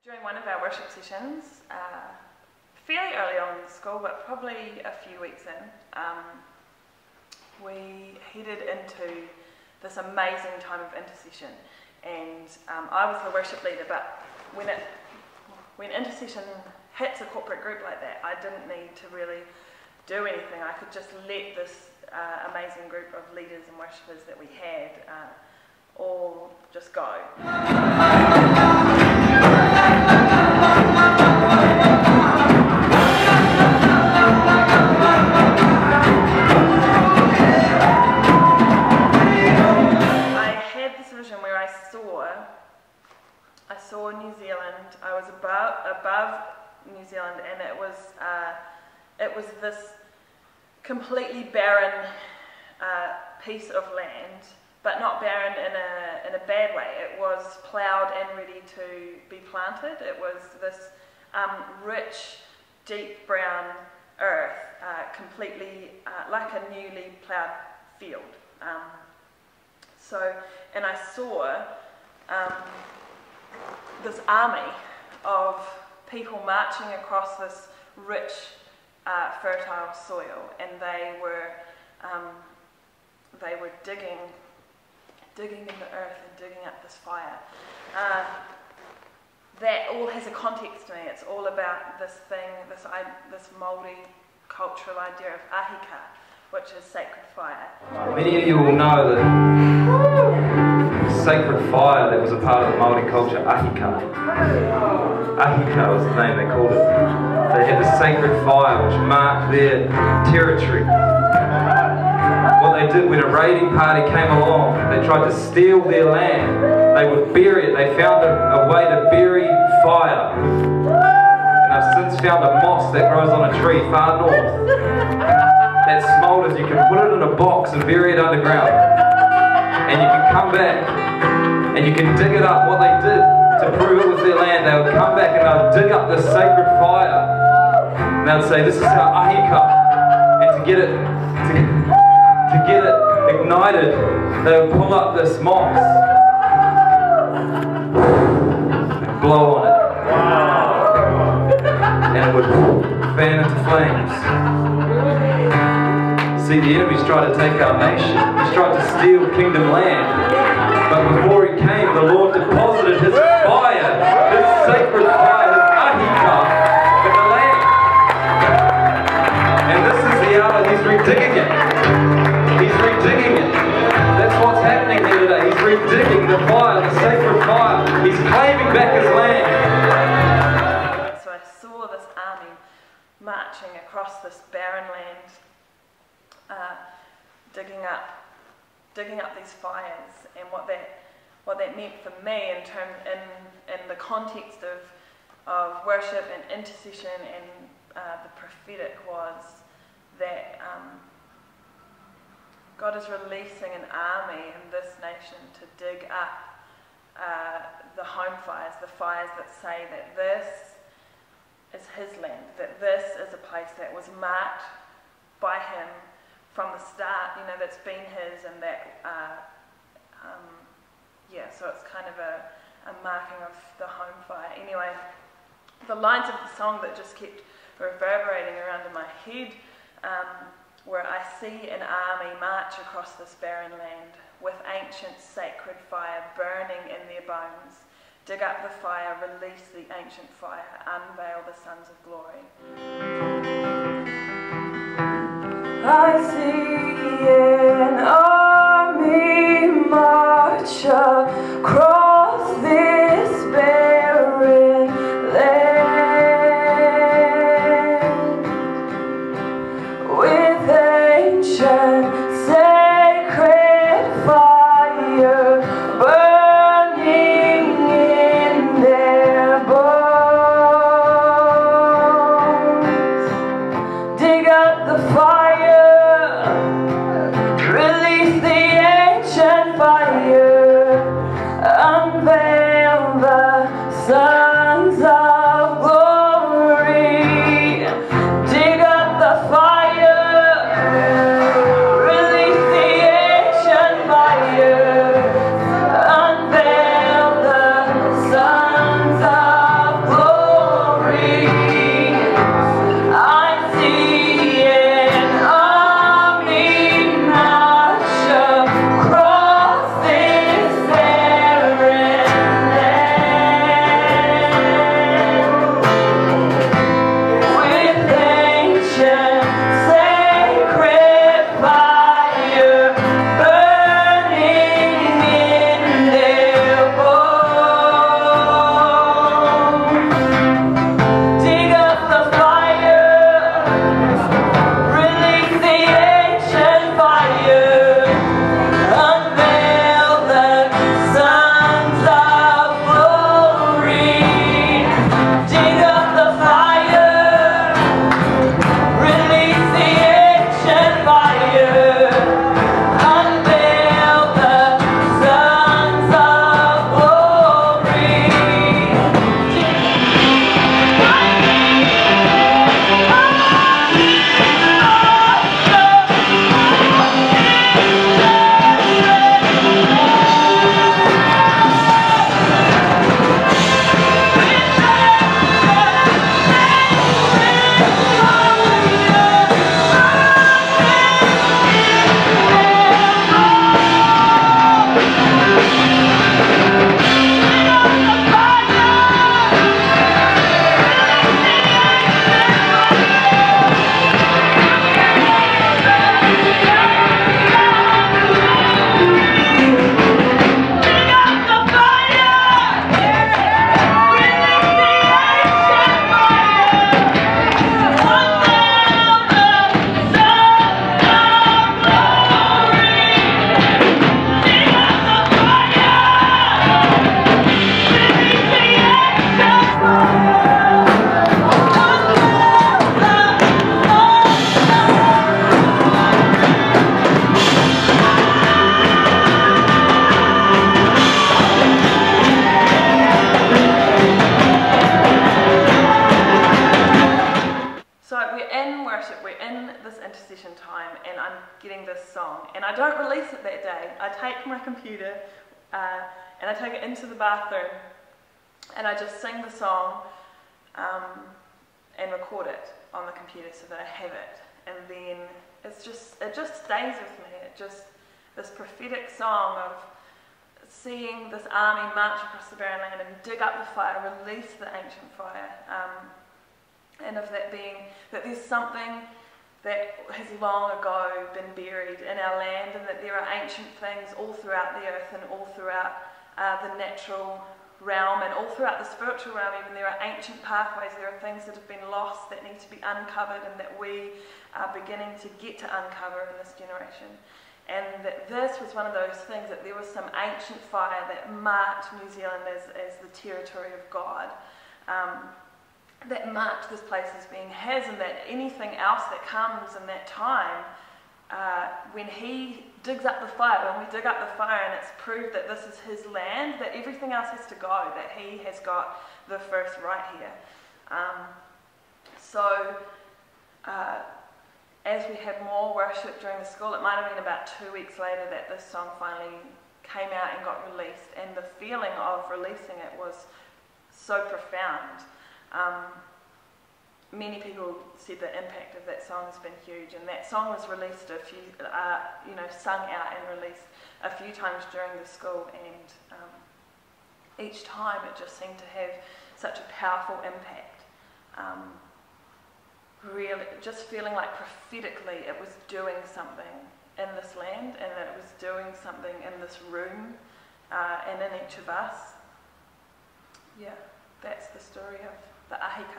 During one of our worship sessions, fairly early on in school, but probably a few weeks in, we headed into this amazing time of intercession. And I was the worship leader, but when intercession hits a corporate group like that, I didn't need to really do anything. I could just let this amazing group of leaders and worshippers that we had all just go. I saw New Zealand. I was above New Zealand, and it was this completely barren piece of land, but not barren in a bad way. It was ploughed and ready to be planted. It was this rich, deep brown earth, completely like a newly ploughed field. And I saw this army of people marching across this rich, fertile soil, and they were digging in the earth and digging up this fire. That all has a context to me. It's all about this thing, this multicultural idea of Ahi Kaa, which is sacred fire. Many of you will know that sacred fire that was a part of the Māori culture, Ahi Kaa. Ahi Kaa was the name they called it. They had a sacred fire which marked their territory. What they did when a raiding party came along, they tried to steal their land. They would bury it. They found a way to bury fire. And I've since found a moss that grows on a tree far north that smoulders. You can put it in a box and bury it underground. And you can come back and you can dig it up. What they did to prove it was their land, they would come back and they would dig up this sacred fire. And they would say, this is our Ahi Kaa. And to get it ignited, they would pull up this moss and blow on it. And it would fan into flames. See, the enemy's tried to take our nation. He's tried to steal kingdom land. But before he came, the Lord deposited his fire, his sacred fire, his Ahi Kaa, in the land. And this is the hour he's redigging it. He's redigging it. That's what's happening here today. He's redigging the fire, the sacred fire. He's claiming back his land. So I saw this army marching across this barren land, digging up these fires, and what that meant for me in the context of worship and intercession and the prophetic was that God is releasing an army in this nation to dig up the home fires, the fires that say that this is his land, that this is a place that was marked by him from the start, that's been his, and that, so it's kind of a marking of the home fire. Anyway, the lines of the song that just kept reverberating around in my head were, I see an army march across this barren land with ancient sacred fire burning in their bones. Dig up the fire, release the ancient fire, unveil the sons of glory. I see an army march across this barren land with ancient sacred fire burning in their bones. Dig up the fire, song, and I don't release it that day. I take my computer and I take it into the bathroom, and I just sing the song and record it on the computer so that I have it. And then it just stays with me. This prophetic song of seeing this army march across the barren land and dig up the fire, release the ancient fire, and of that being that there's something that has long ago been buried in our land, and that there are ancient things all throughout the earth and all throughout the natural realm and all throughout the spiritual realm. Even there are ancient pathways, there are things that have been lost that need to be uncovered, and that we are beginning to get to uncover in this generation. And that this was one of those things, that there was some ancient fire that marked New Zealand as the territory of God, that marked this place as being his, and that anything else that comes in that time, when he digs up the fire, when we dig up the fire and it's proved that this is his land, that everything else has to go, that he has got the first right here. As we had more worship during the school, it might have been about 2 weeks later that this song finally came out and got released, and the feeling of releasing it was so profound. Many people said the impact of that song has been huge, and that song was released sung out and released a few times during the school, and each time it just seemed to have such a powerful impact. Really, just feeling like prophetically it was doing something in this land, and that it was doing something in this room, and in each of us. Yeah, that's the story of the Ahi Kaa